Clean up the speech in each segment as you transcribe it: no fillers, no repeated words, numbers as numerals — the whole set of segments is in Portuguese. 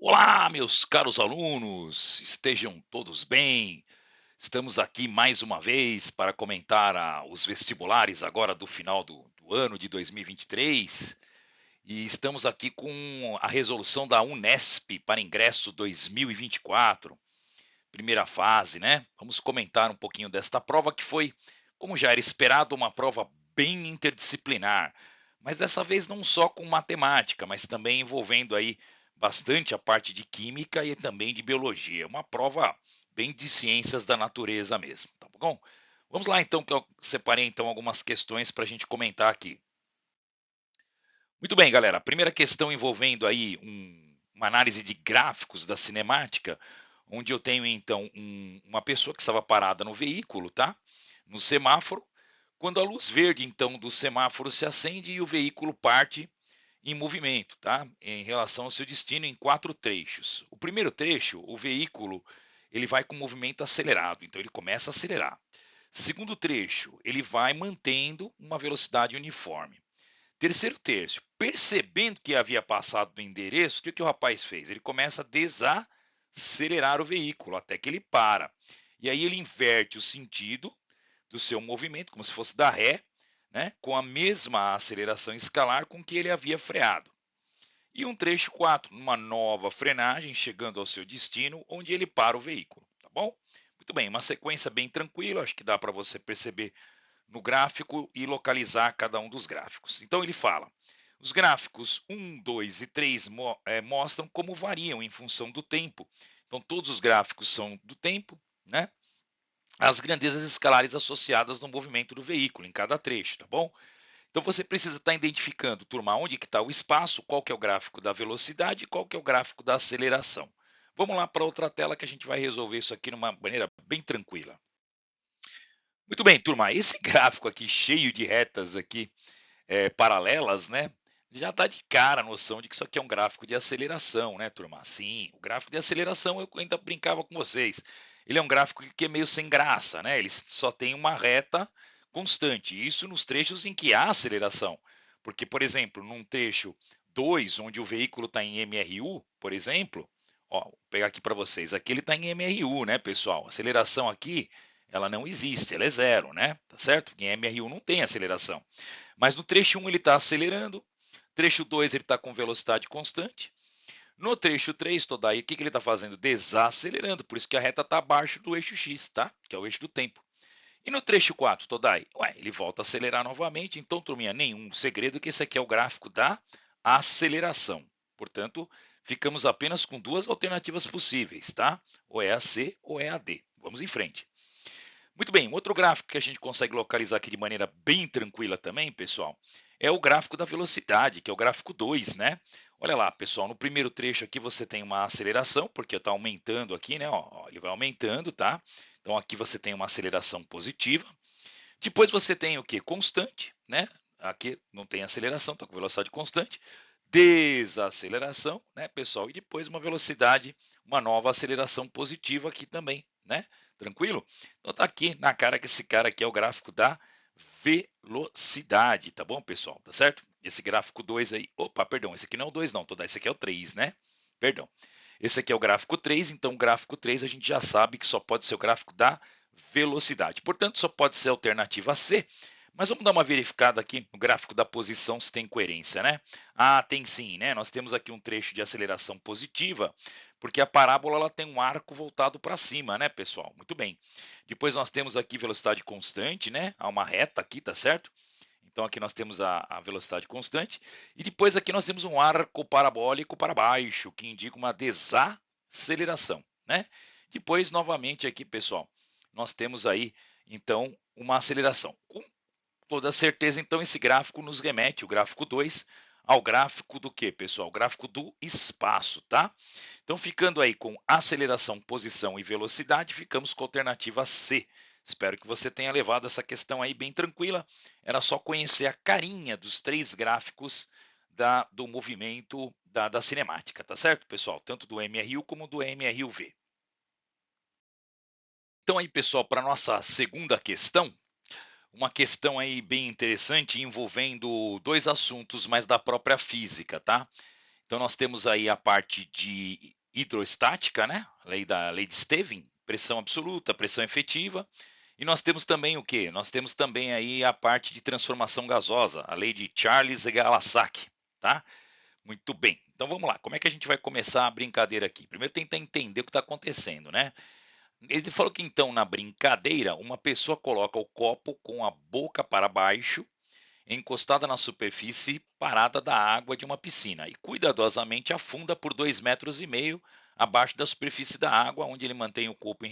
Olá, meus caros alunos, estejam todos bem. Estamos aqui mais uma vez para comentar os vestibulares agora do final do ano de 2023 e estamos aqui com a resolução da Unesp para ingresso 2024, primeira fase, né? Vamos comentar um pouquinho desta prova que foi, como já era esperado, uma prova bem interdisciplinar, mas dessa vez não só com matemática, mas também envolvendo aí bastante a parte de química e também de biologia. Uma prova bem de ciências da natureza mesmo, tá bom? Vamos lá então, que eu separei então algumas questões para a gente comentar aqui. Muito bem, galera. A primeira questão envolvendo aí uma análise de gráficos da cinemática, onde eu tenho então uma pessoa que estava parada no veículo, tá? No semáforo. Quando a luz verde então do semáforo se acende e o veículo parte em movimento, tá? Em relação ao seu destino em 4 trechos. O primeiro trecho, o veículo, ele vai com movimento acelerado, então ele começa a acelerar. Segundo trecho, ele vai mantendo uma velocidade uniforme. Terceiro terço, percebendo que havia passado do endereço, o que o rapaz fez? Ele começa a desacelerar o veículo até que ele para. E aí ele inverte o sentido do seu movimento, como se fosse dar ré, né, com a mesma aceleração escalar com que ele havia freado. E um trecho 4, numa nova frenagem, chegando ao seu destino, onde ele para o veículo, tá bom? Muito bem, uma sequência bem tranquila, acho que dá para você perceber no gráfico e localizar cada um dos gráficos. Então ele fala: os gráficos 1, 2 e 3 mostram como variam em função do tempo. Então todos os gráficos são do tempo, né? As grandezas escalares associadas no movimento do veículo em cada trecho, tá bom? Então você precisa estar identificando, turma, onde que está o espaço, qual que é o gráfico da velocidade e qual que é o gráfico da aceleração. Vamos lá para outra tela que a gente vai resolver isso aqui de uma maneira bem tranquila. Muito bem, turma, esse gráfico aqui cheio de retas aqui paralelas, né? Já dá de cara a noção de que isso aqui é um gráfico de aceleração, né, turma? Sim, o gráfico de aceleração eu ainda brincava com vocês. Ele é um gráfico que é meio sem graça, né? Ele só tem uma reta constante. Isso nos trechos em que há aceleração. Porque, por exemplo, num trecho 2, onde o veículo está em MRU, por exemplo, ó, vou pegar aqui para vocês. Aqui ele está em MRU, né, pessoal? A aceleração aqui, ela não existe, ela é zero, né? Tá certo? Em MRU não tem aceleração. Mas no trecho 1 ele está acelerando, trecho 2 ele está com velocidade constante. No trecho 3, toda aí, o que ele está fazendo? Desacelerando, por isso que a reta está abaixo do eixo X, tá? Que é o eixo do tempo. E no trecho 4, Todai, ele volta a acelerar novamente, então, turminha, nenhum segredo que esse aqui é o gráfico da aceleração. Portanto, ficamos apenas com duas alternativas possíveis, tá? Ou é a C ou é a D. Vamos em frente. Muito bem, outro gráfico que a gente consegue localizar aqui de maneira bem tranquila também, pessoal, é o gráfico da velocidade, que é o gráfico 2, né? Olha lá, pessoal, no primeiro trecho aqui você tem uma aceleração, porque está aumentando aqui, né? Ó, ele vai aumentando, tá? Então aqui você tem uma aceleração positiva. Depois você tem o que? Constante, né? Aqui não tem aceleração, está com velocidade constante. Desaceleração, né, pessoal? E depois uma velocidade, uma nova aceleração positiva aqui também, né? Tranquilo? Então tá aqui na cara que esse cara aqui é o gráfico da velocidade, tá bom, pessoal? Tá certo? Esse gráfico 2 aí, opa, perdão, esse aqui não é o 2 não, esse aqui é o 3, né? Perdão. Esse aqui é o gráfico 3, então o gráfico 3 a gente já sabe que só pode ser o gráfico da velocidade. Portanto, só pode ser a alternativa C. Mas vamos dar uma verificada aqui no gráfico da posição se tem coerência, né? Ah, tem sim, né? Nós temos aqui um trecho de aceleração positiva, porque a parábola ela tem um arco voltado para cima, né, pessoal? Muito bem. Depois nós temos aqui velocidade constante, né? Há uma reta aqui, tá certo? Então aqui nós temos a velocidade constante. E depois aqui nós temos um arco parabólico para baixo, que indica uma desaceleração, né? Depois, novamente aqui, pessoal, nós temos aí, então, uma aceleração. Com toda certeza, então, esse gráfico nos remete, o gráfico 2, ao gráfico do que, pessoal? O gráfico do espaço, tá? Então, ficando aí com aceleração, posição e velocidade, ficamos com a alternativa C. Espero que você tenha levado essa questão aí bem tranquila. Era só conhecer a carinha dos três gráficos do movimento da cinemática, tá certo, pessoal? Tanto do MRU como do MRUV. Então aí, pessoal, para nossa segunda questão, uma questão aí bem interessante envolvendo dois assuntos mais da própria física, tá? Então, nós temos aí a parte de hidrostática, né? Lei de Stevin, pressão absoluta, pressão efetiva. E nós temos também o quê? Nós temos também aí a parte de transformação gasosa, a lei de Charles-Gallassac, tá? Muito bem. Então vamos lá. Como é que a gente vai começar a brincadeira aqui? Primeiro tentar entender o que está acontecendo, né? Ele falou que então na brincadeira uma pessoa coloca o copo com a boca para baixo, encostada na superfície parada da água de uma piscina e cuidadosamente afunda por 2,5 metros abaixo da superfície da água, onde ele mantém o copo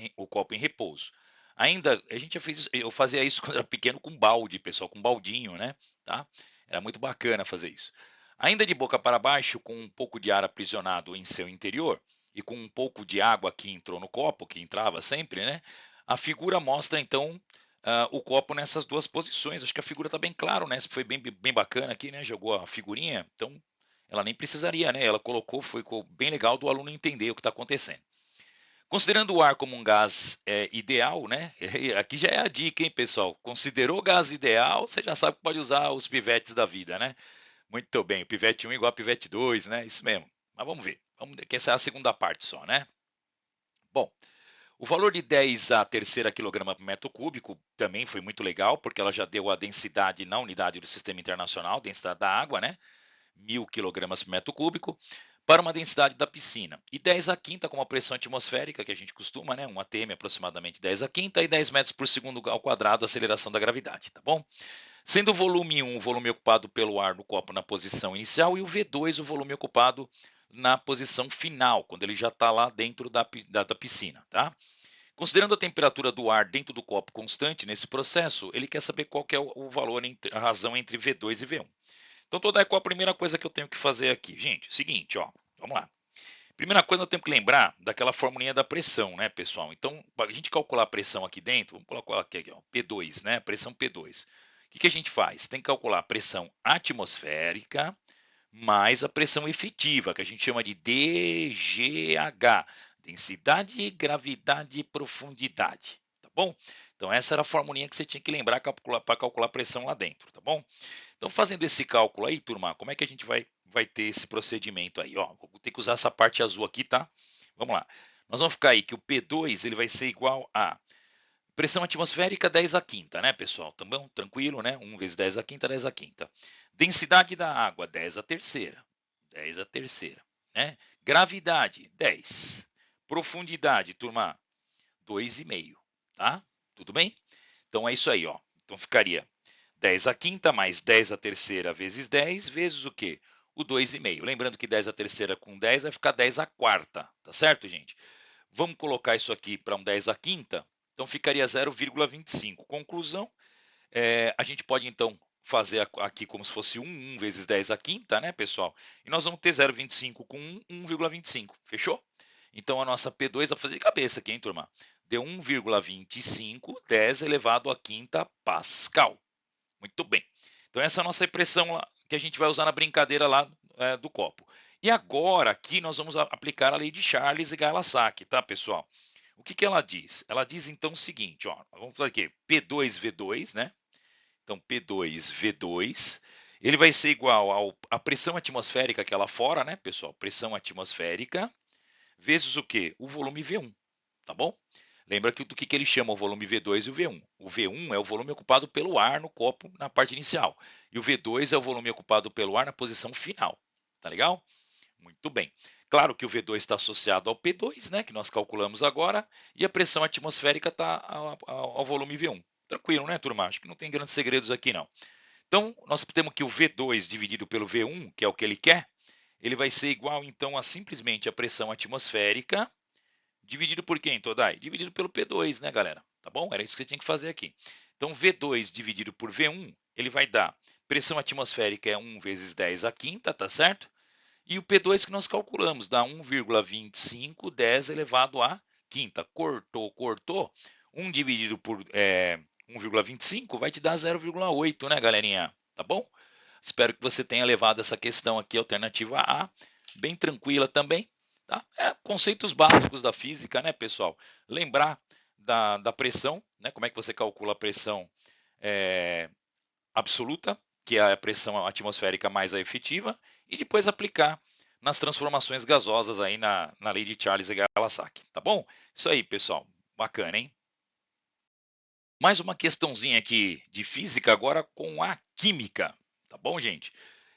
em repouso. Ainda, a gente já fez, eu fazia isso quando era pequeno com balde, pessoal, com baldinho, né? Tá? Era muito bacana fazer isso. Ainda de boca para baixo, com um pouco de ar aprisionado em seu interior e com um pouco de água que entrou no copo, que entrava sempre, né? A figura mostra então o copo nessas duas posições. Acho que a figura está bem claro, né? Foi bem bacana aqui, né? Jogou a figurinha, então ela nem precisaria, né? Ela colocou, ficou bem legal do aluno entender o que está acontecendo. Considerando o ar como um gás ideal, né? Aqui já é a dica, hein, pessoal? Considerou o gás ideal, você já sabe que pode usar os pivetes da vida, né? Muito bem, o pivete 1 igual a pivete 2, né? Isso mesmo. Mas vamos ver. Que essa é a segunda parte só, né? Bom, o valor de 10 a terceira quilograma por metro cúbico também foi muito legal, porque ela já deu a densidade na unidade do Sistema Internacional, densidade da água, né? 1.000 quilogramas por metro cúbico, para uma densidade da piscina. E 10 a quinta como a pressão atmosférica, que a gente costuma, né? Um atm aproximadamente 10 a quinta e 10 metros por segundo ao quadrado, a aceleração da gravidade, tá bom? Sendo o volume 1 o volume ocupado pelo ar no copo na posição inicial e o V2 o volume ocupado na posição final, quando ele já está lá dentro da piscina, tá? Considerando a temperatura do ar dentro do copo constante nesse processo, ele quer saber qual que é o valor, a razão entre V2 e V1. Então, qual a primeira coisa que eu tenho que fazer aqui? Gente, seguinte, ó, vamos lá. Primeira coisa, eu tenho que lembrar daquela formulinha da pressão, né, pessoal? Então, para a gente calcular a pressão aqui dentro, vamos colocar aqui, ó, P2, né? Pressão P2. O que a gente faz? Tem que calcular a pressão atmosférica mais a pressão efetiva, que a gente chama de DGH, densidade, gravidade e profundidade, tá bom? Então essa era a formulinha que você tinha que lembrar para calcular a pressão lá dentro, tá bom? Então fazendo esse cálculo aí, turma, como é que a gente vai ter esse procedimento aí? Ó, vou ter que usar essa parte azul aqui, tá? Vamos lá. Nós vamos ficar aí que o P2 ele vai ser igual a pressão atmosférica 10 a quinta, né, pessoal? Tá bom? Tranquilo, né? 1 vezes 10 a quinta, 10 a quinta. Densidade da água, 10 a terceira. 10 a terceira, né? Gravidade, 10. Profundidade, turma, 2,5, tá? Tudo bem? Então é isso aí, ó. Então ficaria 10 a quinta mais 10 a terceira vezes 10 vezes o quê? O 2,5. Lembrando que 10 a terceira com 10 vai ficar 10 a quarta, tá certo, gente? Vamos colocar isso aqui para um 10 a quinta, então ficaria 0,25. Conclusão, a gente pode então fazer aqui como se fosse 1 vezes 10 a quinta, né, pessoal? E nós vamos ter 0,25 com 1,25, fechou? Então a nossa P2 vai fazer de cabeça aqui, hein, turma? Deu 1,25, 10 elevado à quinta Pascal. Muito bem. Então essa é a nossa expressão que a gente vai usar na brincadeira lá do copo. E agora aqui nós vamos aplicar a lei de Charles e Gallassac, tá, pessoal? O que ela diz? Ela diz então o seguinte, ó, vamos fazer aqui, P2V2, né? Então P2V2, ele vai ser igual à pressão atmosférica que é lá fora, né, pessoal? Pressão atmosférica vezes o quê? O volume V1, tá bom? Lembra do que ele chama o volume V2 e o V1. O V1 é o volume ocupado pelo ar no copo na parte inicial. E o V2 é o volume ocupado pelo ar na posição final. Tá legal? Muito bem. Claro que o V2 está associado ao P2, né, que nós calculamos agora, e a pressão atmosférica está ao volume V1. Tranquilo, né, turma? Acho que não tem grandes segredos aqui, não. Então, nós temos que o V2 dividido pelo V1, que é o que ele quer, ele vai ser igual, então, a simplesmente a pressão atmosférica dividido por quem, Todai? Dividido pelo P2, né, galera? Tá bom? Era isso que você tinha que fazer aqui. Então, V2 dividido por V1, ele vai dar pressão atmosférica é 1 vezes 10 a quinta, tá certo? E o P2 que nós calculamos dá 1,25, 10 elevado a quinta. Cortou, cortou. 1 dividido por 1,25 vai te dar 0,8, né, galerinha? Tá bom? Espero que você tenha levado essa questão aqui, alternativa A, bem tranquila também. Tá? Conceitos básicos da física, né, pessoal? Lembrar da pressão, né? Como é que você calcula a pressão absoluta, que é a pressão atmosférica mais a efetiva, e depois aplicar nas transformações gasosas aí na lei de Charles e Gallassack, tá bom? Isso aí, pessoal. Bacana, hein? Mais uma questãozinha aqui de física agora com a química, tá bom, gente?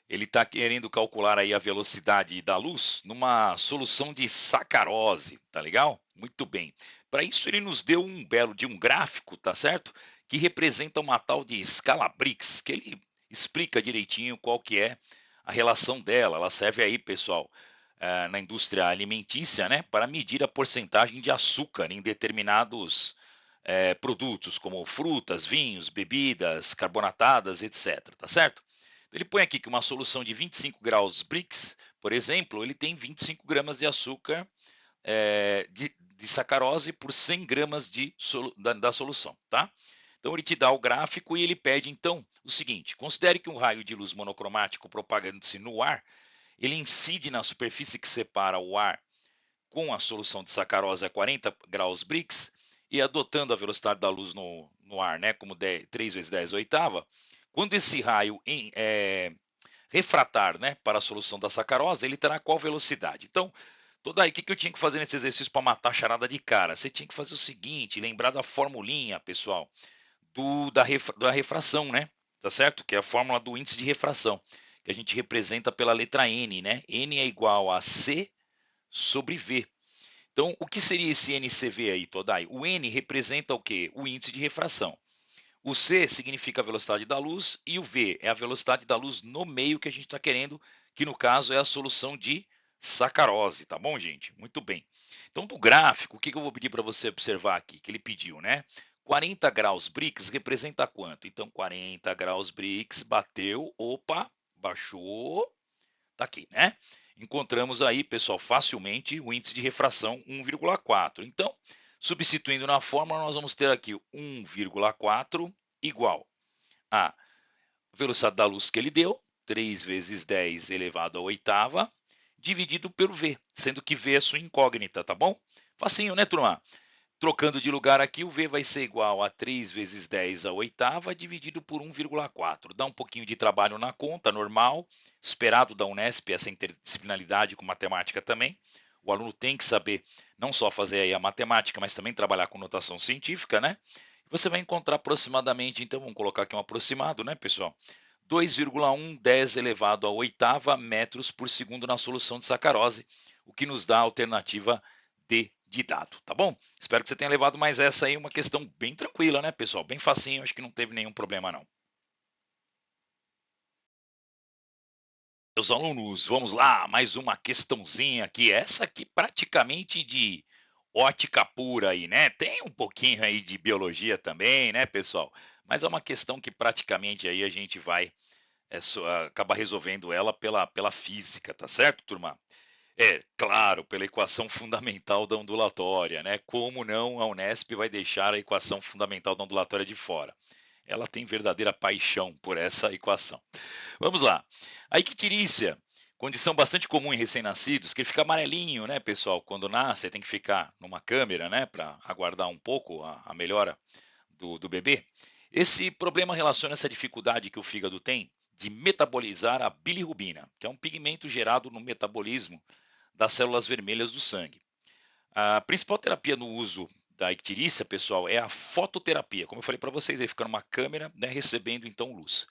Ele está querendo calcular aí a velocidade da luz numa solução de sacarose, tá legal? Muito bem. Para isso ele nos deu um belo de um gráfico, tá certo? Que representa uma tal de escala Brix, que ele explica direitinho qual que é a relação dela. Ela serve aí, pessoal, na indústria alimentícia, né, para medir a porcentagem de açúcar em determinados produtos, como frutas, vinhos, bebidas, carbonatadas, etc. Tá certo? Ele põe aqui que uma solução de 25 graus Brix, por exemplo, ele tem 25 gramas de açúcar de sacarose por 100 gramas da solução, tá? Então ele te dá o gráfico e ele pede então o seguinte: considere que um raio de luz monocromático propagando-se no ar, ele incide na superfície que separa o ar com a solução de sacarose a 40 graus Brix e adotando a velocidade da luz no ar, né, como 3 vezes 10 oitava, quando esse raio refratar, né, para a solução da sacarose, ele terá qual velocidade? Então, toda aí, o que eu tinha que fazer nesse exercício para matar a charada de cara? Você tinha que fazer o seguinte, lembrar da formulinha, pessoal, da refração, né? Tá certo? Que é a fórmula do índice de refração, que a gente representa pela letra N, né? N é igual a C sobre V. Então, o que seria esse NCV aí, Todai? O N representa o quê? O índice de refração. O C significa a velocidade da luz e o V é a velocidade da luz no meio que a gente está querendo, que no caso é a solução de sacarose, tá bom, gente? Muito bem. Então, do gráfico, o que eu vou pedir para você observar aqui, que ele pediu, né? 40 graus Brix representa quanto? Então, 40 graus Brix bateu, opa, baixou, tá aqui, né? Encontramos aí, pessoal, facilmente o índice de refração 1,4. Então, substituindo na fórmula, nós vamos ter aqui 1,4 igual a velocidade da luz que ele deu, 3 vezes 10 elevado à oitava, dividido pelo V, sendo que V é sua incógnita, tá bom? Facinho, né, turma? Trocando de lugar aqui, o V vai ser igual a 3 vezes 10 à oitava, dividido por 1,4. Dá um pouquinho de trabalho na conta, normal, esperado da Unesp, essa interdisciplinaridade com matemática também. O aluno tem que saber não só fazer aí a matemática, mas também trabalhar com notação científica, né? Você vai encontrar aproximadamente, então vamos colocar aqui um aproximado, né, pessoal? 2,110 elevado à oitava metros por segundo na solução de sacarose, o que nos dá a alternativa D de dado, tá bom? Espero que você tenha levado mais essa aí, uma questão bem tranquila, né, pessoal? Bem facinho, acho que não teve nenhum problema não. Meus alunos, vamos lá, mais uma questãozinha aqui, essa aqui praticamente de ótica pura aí, né? Tem um pouquinho aí de biologia também, né, pessoal? Mas é uma questão que praticamente aí a gente vai acabar resolvendo ela pela física, tá certo, turma? É, claro, pela equação fundamental da ondulatória, né? Como não a Unesp vai deixar a equação fundamental da ondulatória de fora? Ela tem verdadeira paixão por essa equação. Vamos lá. A icterícia, condição bastante comum em recém-nascidos, que ele fica amarelinho, né, pessoal? Quando nasce, tem que ficar numa câmera, né, para aguardar um pouco a melhora do bebê. Esse problema relaciona essa dificuldade que o fígado tem de metabolizar a bilirrubina, que é um pigmento gerado no metabolismo das células vermelhas do sangue. A principal terapia no uso da icterícia, pessoal, é a fototerapia. Como eu falei para vocês, aí fica numa câmera, né, recebendo então luz.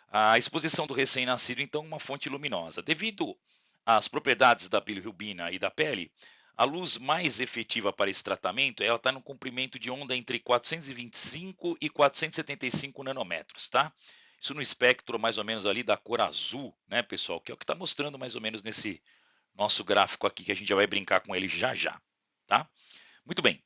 A exposição do recém-nascido, então, é uma fonte luminosa. Devido às propriedades da bilirrubina e da pele, a luz mais efetiva para esse tratamento ela está no comprimento de onda entre 425 e 475 nanômetros, tá? Isso no espectro mais ou menos ali da cor azul, né, pessoal? Que é o que está mostrando mais ou menos nesse nosso gráfico aqui, que a gente já vai brincar com ele já já, tá? Muito bem.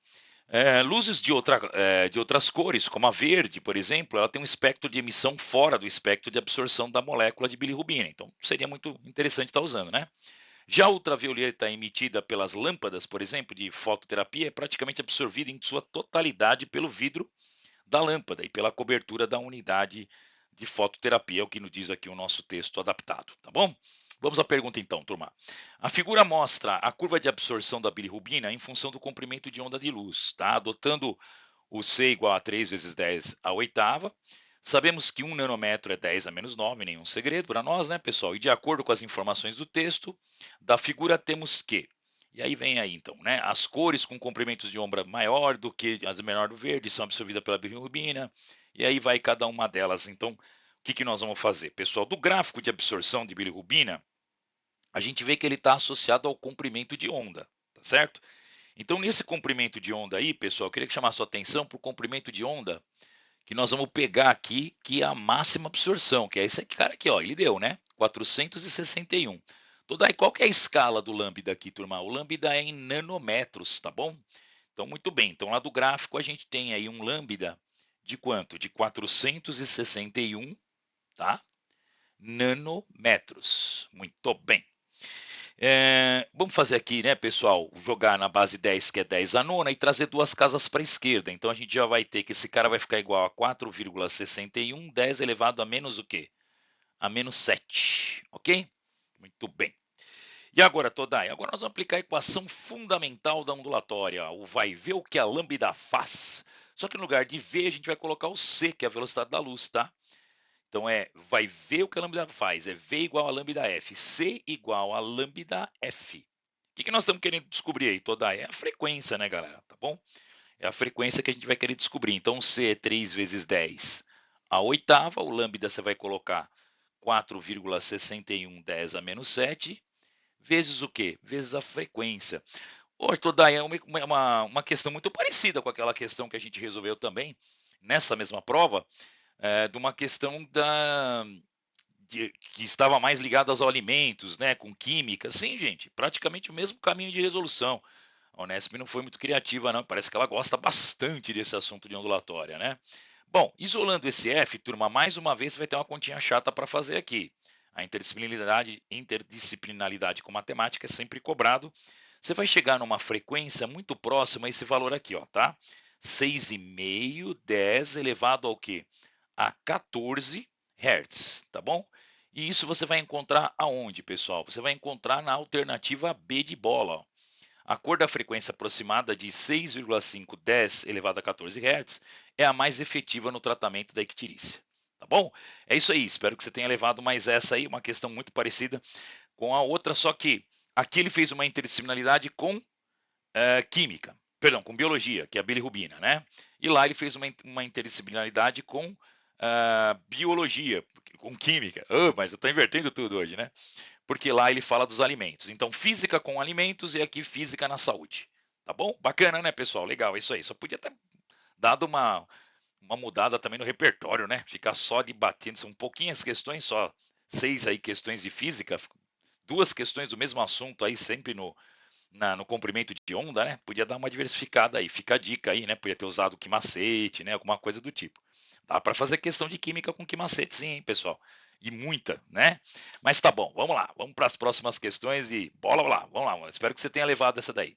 Luzes de outras cores, como a verde, por exemplo, ela tem um espectro de emissão fora do espectro de absorção da molécula de bilirrubina. Então, seria muito interessante estar usando, né? Já a ultravioleta emitida pelas lâmpadas, por exemplo, de fototerapia, é praticamente absorvida em sua totalidade pelo vidro da lâmpada e pela cobertura da unidade de fototerapia, é o que nos diz aqui o nosso texto adaptado, tá bom? Vamos à pergunta então, turma. A figura mostra a curva de absorção da bilirrubina em função do comprimento de onda de luz, tá? Adotando o C igual a 3 vezes 10 à oitava, Sabemos que 1 nanômetro é 10 a menos 9, nenhum segredo para nós, né, pessoal? E de acordo com as informações do texto, da figura temos que, e aí vem aí então, né, as cores com comprimentos de onda maior do que as menor do verde são absorvidas pela bilirrubina, e aí vai cada uma delas. Então, o que nós vamos fazer? Pessoal, do gráfico de absorção de bilirrubina, a gente vê que ele está associado ao comprimento de onda, tá certo? Então, nesse comprimento de onda aí, pessoal, eu queria chamar a sua atenção para o comprimento de onda que nós vamos pegar aqui, que é a máxima absorção, que é esse cara aqui, ó, ele deu, né? 461. Então, daí, qual que é a escala do lambda aqui, turma? O lambda é em nanômetros, tá bom? Então, muito bem. Então, lá do gráfico, a gente tem aí um lambda de quanto? De 461, tá? Nanômetros. Muito bem. Vamos fazer aqui, né, pessoal, jogar na base 10, que é 10 a nona, e trazer duas casas para a esquerda. Então, a gente já vai ter que esse cara vai ficar igual a 4,61, 10 elevado a menos o quê? A menos 7, ok? Muito bem. E agora, Todai, agora nós vamos aplicar a equação fundamental da ondulatória, o vai ver o que a lambda faz. Só que no lugar de V, a gente vai colocar o C, que é a velocidade da luz, tá? Então, vai ver o que a lambda faz, é V igual a lambda F, C igual a lambda F. O que nós estamos querendo descobrir aí, Todai? É a frequência, né, galera? Tá bom? É a frequência que a gente vai querer descobrir. Então, C é 3 vezes 10 a oitava, o lambda você vai colocar 4,61 10 a menos 7, vezes o quê? Vezes a frequência. Ô, Todai, é uma questão muito parecida com aquela questão que a gente resolveu também, nessa mesma prova, de uma questão que estava mais ligada aos alimentos, né, com química. Sim, gente, praticamente o mesmo caminho de resolução. A Unesp não foi muito criativa, não. Parece que ela gosta bastante desse assunto de ondulatória, né? Bom, isolando esse F, turma, mais uma vez você vai ter uma continha chata para fazer aqui. A interdisciplinaridade com matemática é sempre cobrado. Você vai chegar numa frequência muito próxima a esse valor aqui, ó, tá? 6,5, 10 elevado ao quê? A 14 Hz, tá bom? E isso você vai encontrar aonde, pessoal? Você vai encontrar na alternativa B de bola, ó. A cor da frequência aproximada de 6,510 elevado a 14 Hz é a mais efetiva no tratamento da icterícia. Tá bom? É isso aí, espero que você tenha levado mais essa aí, uma questão muito parecida com a outra, só que aqui ele fez uma interdisciplinaridade com química, perdão, com biologia, que é a bilirrubina, né? E lá ele fez uma interdisciplinaridade com biologia, com química. Oh, mas eu estou invertendo tudo hoje, né? Porque lá ele fala dos alimentos. Então, física com alimentos e aqui física na saúde. Tá bom? Bacana, né, pessoal? Legal, é isso aí. Só podia ter dado uma mudada também no repertório, né? Ficar só debatendo, são pouquinhas questões, só 6 aí questões de física, duas questões do mesmo assunto aí, sempre no comprimento de onda, né? Podia dar uma diversificada aí. Fica a dica aí, né? Podia ter usado quimacete, né? Alguma coisa do tipo. Dá para fazer questão de química com quimacete, sim, hein, pessoal? E muita, né? Mas tá bom, vamos lá. Vamos para as próximas questões e bola lá. Vamos lá, mano. Espero que você tenha levado essa daí.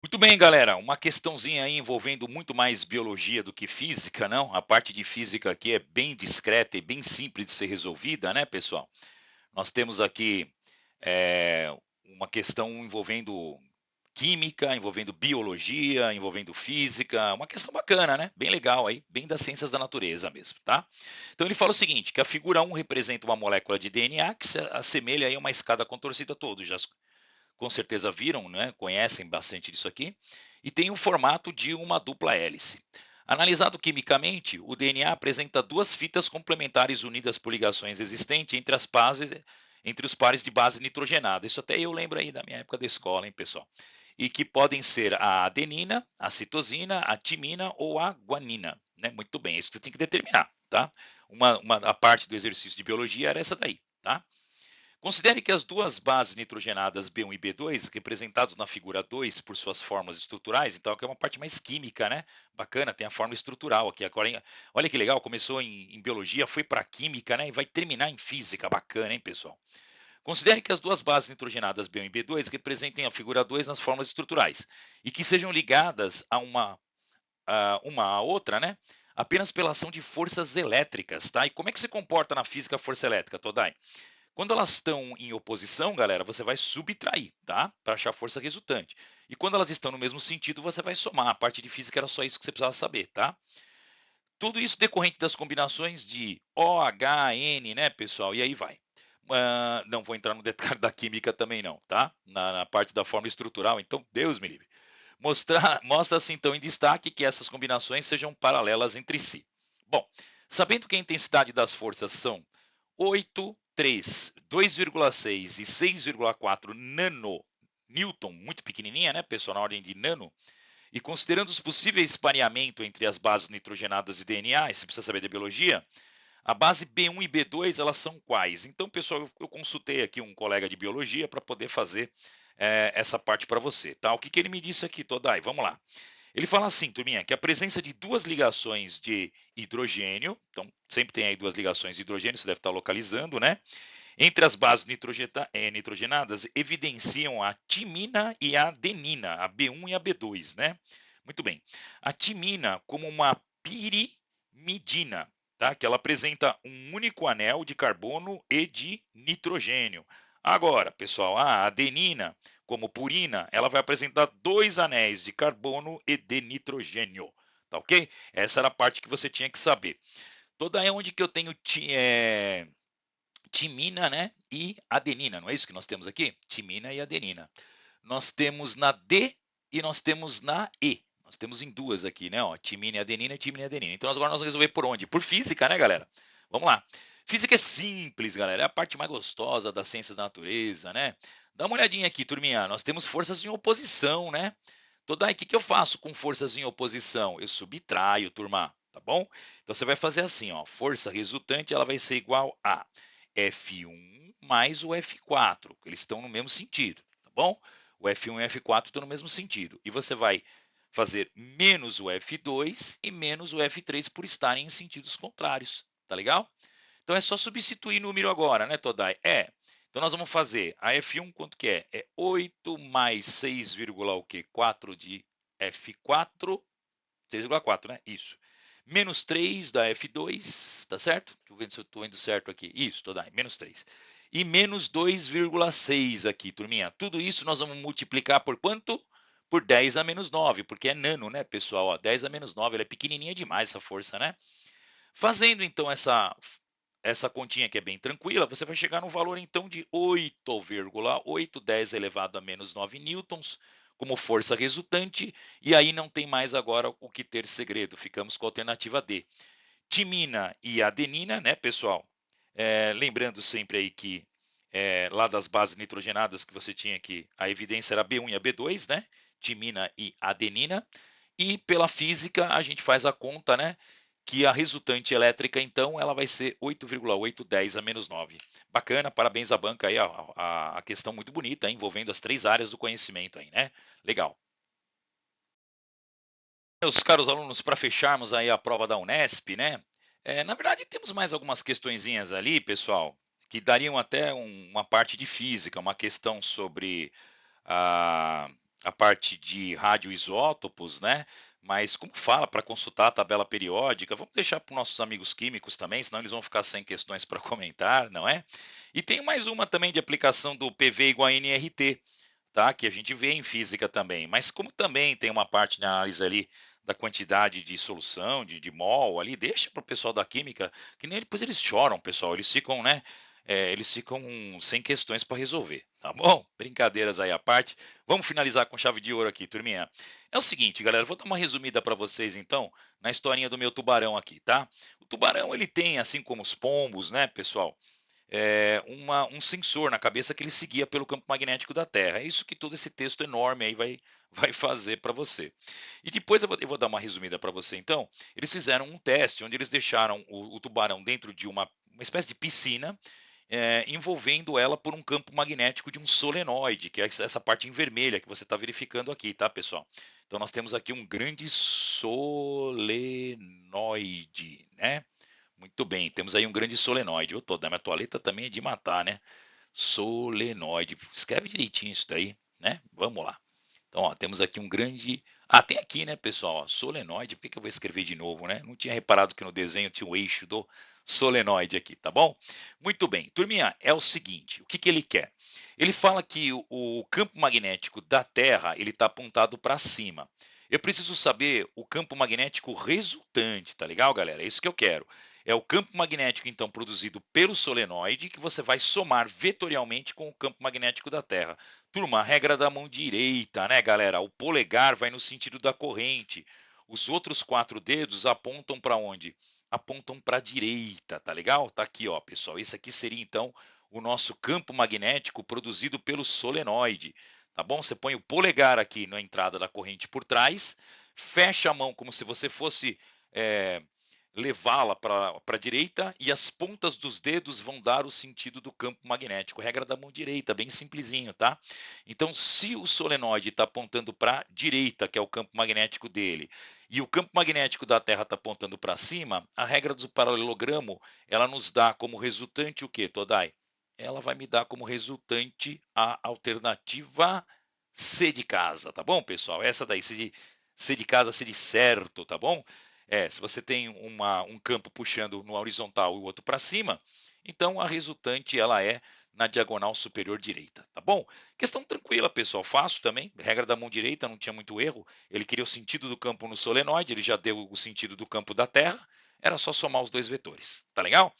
Muito bem, galera. Uma questãozinha aí envolvendo muito mais biologia do que física, não? A parte de física aqui é bem discreta e bem simples de ser resolvida, né, pessoal? Nós temos aqui uma questão envolvendo química, envolvendo biologia, envolvendo física, uma questão bacana, né? Bem legal aí, bem das ciências da natureza mesmo, tá? Então ele fala o seguinte, que a figura 1 representa uma molécula de DNA que se assemelha aí a uma escada contorcida, todos já com certeza viram, né? Conhecem bastante disso aqui, e tem o formato de uma dupla hélice. Analisado quimicamente, o DNA apresenta duas fitas complementares unidas por ligações existentes entre os pares de base nitrogenada. Isso até eu lembro aí da minha época da escola, hein, pessoal? E que podem ser a adenina, a citosina, a timina ou a guanina. Né? Muito bem, isso você tem que determinar, tá? A parte do exercício de biologia era essa daí, tá? Considere que as duas bases nitrogenadas B1 e B2, representados na figura 2 por suas formas estruturais, então aqui é uma parte mais química, né? Bacana, tem a forma estrutural aqui. Agora, olha que legal, começou em biologia, foi para química, né? E vai terminar em física. Bacana, hein, pessoal? Considere que as duas bases nitrogenadas B1 e B2 representem a figura 2 nas formas estruturais e que sejam ligadas a uma à outra, né? Apenas pela ação de forças elétricas, tá? E como é que se comporta na física a força elétrica, Todai? Quando elas estão em oposição, galera, você vai subtrair, tá? Para achar a força resultante. E quando elas estão no mesmo sentido, você vai somar. A parte de física era só isso que você precisava saber, tá? Tudo isso decorrente das combinações de O, H, N, né, pessoal? E aí vai. Não vou entrar no detalhe da química também não, tá? Na parte da forma estrutural, então Deus me livre. Mostra-se então em destaque que essas combinações sejam paralelas entre si. Bom, sabendo que a intensidade das forças são 8, 3, 2,6 e 6,4 nanonewton, muito pequenininha, né, pessoal, na ordem de nano, e considerando os possíveis pareamento entre as bases nitrogenadas de DNA, e você precisa saber de biologia, a base B1 e B2, elas são quais? Então, pessoal, eu consultei aqui um colega de biologia para poder fazer essa parte para você, tá? O que ele me disse aqui, Todai? Vamos lá. Ele fala assim, turminha, que a presença de duas ligações de hidrogênio, então sempre tem aí duas ligações de hidrogênio, você deve estar localizando, né? Entre as bases nitrogenadas, evidenciam a timina e a adenina, a B1 e a B2, né? Muito bem. A timina como uma pirimidina, tá? Que ela apresenta um único anel de carbono e de nitrogênio. Agora, pessoal, a adenina, como purina, ela vai apresentar dois anéis de carbono e de nitrogênio, tá ok? Essa era a parte que você tinha que saber. Toda é onde que eu tenho timina, né, e adenina, não é isso que nós temos aqui? Timina e adenina. Nós temos na D e nós temos na E. Nós temos em duas aqui, né? Ó, timina e adenina, timina e adenina. Então agora nós vamos resolver por onde? Por física, né, galera? Vamos lá. Física é simples, galera. É a parte mais gostosa das ciências da natureza, né? Dá uma olhadinha aqui, turminha. Nós temos forças em oposição, né? Toda aí, o que eu faço com forças em oposição? Eu subtraio, turma, tá bom? Então você vai fazer assim, ó. Força resultante, ela vai ser igual a F1 mais o F4. Eles estão no mesmo sentido, tá bom? O F1 e o F4 estão no mesmo sentido. E você vai fazer menos o F2 e menos o F3 por estarem em sentidos contrários, tá legal? Então é só substituir número agora, né, Todai? Então nós vamos fazer a F1, quanto que é? É 8 mais 6, o quê? 4 de F4, 6,4, né? Isso. Menos 3 da F2, tá certo? Deixa eu ver se eu estou indo certo aqui. Isso, Todai, menos 3. E menos 2,6 aqui, turminha. Tudo isso nós vamos multiplicar por quanto? Por 10 a menos 9, porque é nano, né, pessoal? Ó, 10 a menos 9, ela é pequenininha demais essa força, né? Fazendo então essa continha que é bem tranquila, você vai chegar no valor então de 8,810 elevado a menos 9 newtons como força resultante, e aí não tem mais agora o que ter segredo, ficamos com a alternativa D. Timina e adenina, né, pessoal? Lembrando sempre aí que lá das bases nitrogenadas que você tinha aqui, a evidência era B1 e a B2, né? Timina e adenina. E pela física, a gente faz a conta, né? Que a resultante elétrica, então, ela vai ser 8,810 a menos 9. Bacana, parabéns à banca aí, a questão muito bonita, envolvendo as três áreas do conhecimento aí, né? Legal. Meus caros alunos, para fecharmos aí a prova da Unesp, né? Na verdade, temos mais algumas questõezinhas ali, pessoal, que dariam até uma parte de física, uma questão sobre a, a parte de radioisótopos, né? Mas como fala para consultar a tabela periódica, vamos deixar para os nossos amigos químicos também, senão eles vão ficar sem questões para comentar, não é? E tem mais uma também de aplicação do PV igual a NRT, tá? Que a gente vê em física também. Mas como também tem uma parte de análise ali da quantidade de solução, de mol ali, deixa para o pessoal da química, que nem depois eles choram, pessoal. Eles ficam, né? Eles ficam sem questões para resolver, tá bom? Brincadeiras aí à parte. Vamos finalizar com chave de ouro aqui, turminha. É o seguinte, galera, vou dar uma resumida para vocês então na historinha do meu tubarão aqui, tá? O tubarão ele tem, assim como os pombos, né, pessoal? Um sensor na cabeça que ele seguia pelo campo magnético da Terra. É isso que todo esse texto enorme aí vai fazer para você. E depois eu vou dar uma resumida para você. Então, eles fizeram um teste onde eles deixaram o tubarão dentro de uma espécie de piscina, envolvendo ela por um campo magnético de um solenoide, que é essa parte em vermelha que você está verificando aqui, tá, pessoal? Então, nós temos aqui um grande solenoide, né? Muito bem, temos aí um grande solenoide. A minha toaleta também é de matar, né? Solenoide. Escreve direitinho isso daí, né? Vamos lá. Então, ó, temos aqui um grande. Tem aqui, né, pessoal? Ó, solenoide. Por que eu vou escrever de novo, né? Não tinha reparado que no desenho tinha o eixo do solenoide aqui, tá bom? Muito bem. Turminha, é o seguinte: o que ele quer? Ele fala que o campo magnético da Terra ele está apontado para cima. Eu preciso saber o campo magnético resultante, tá legal, galera? É isso que eu quero. É o campo magnético, então, produzido pelo solenoide, que você vai somar vetorialmente com o campo magnético da Terra. Turma, a regra da mão direita, né, galera? O polegar vai no sentido da corrente. Os outros 4 dedos apontam para onde? Apontam para a direita, tá legal? Tá aqui, ó, pessoal. Esse aqui seria, então, o nosso campo magnético produzido pelo solenoide. Tá bom? Você põe o polegar aqui na entrada da corrente por trás, fecha a mão como se você fosse levá-la para a direita e as pontas dos dedos vão dar o sentido do campo magnético. Regra da mão direita, bem simplesinho, tá? Então, se o solenoide está apontando para a direita, que é o campo magnético dele, e o campo magnético da Terra está apontando para cima, a regra do paralelogramo, ela nos dá como resultante o que, Todai? Ela vai me dar como resultante a alternativa C de casa, tá bom, pessoal? Essa daí, C de casa, C de certo, tá bom? Se você tem um campo puxando no horizontal e o outro para cima, então a resultante ela é na diagonal superior direita, tá bom? Questão tranquila, pessoal, fácil também, regra da mão direita, não tinha muito erro, ele queria o sentido do campo no solenoide, ele já deu o sentido do campo da Terra, era só somar os dois vetores, tá legal?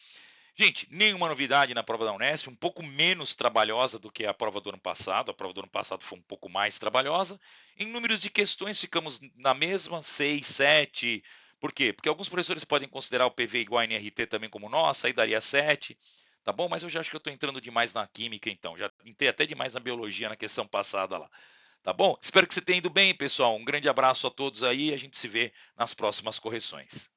Gente, nenhuma novidade na prova da Unesp, um pouco menos trabalhosa do que a prova do ano passado. A prova do ano passado foi um pouco mais trabalhosa. Em números de questões, ficamos na mesma, 6, 7. Por quê? Porque alguns professores podem considerar o PV igual a NRT também como nossa, aí daria 7. Tá bom? Mas eu já acho que eu estou entrando demais na química, então. Já entrei até demais na biologia na questão passada lá. Tá bom? Espero que você tenha ido bem, pessoal. Um grande abraço a todos aí e a gente se vê nas próximas correções.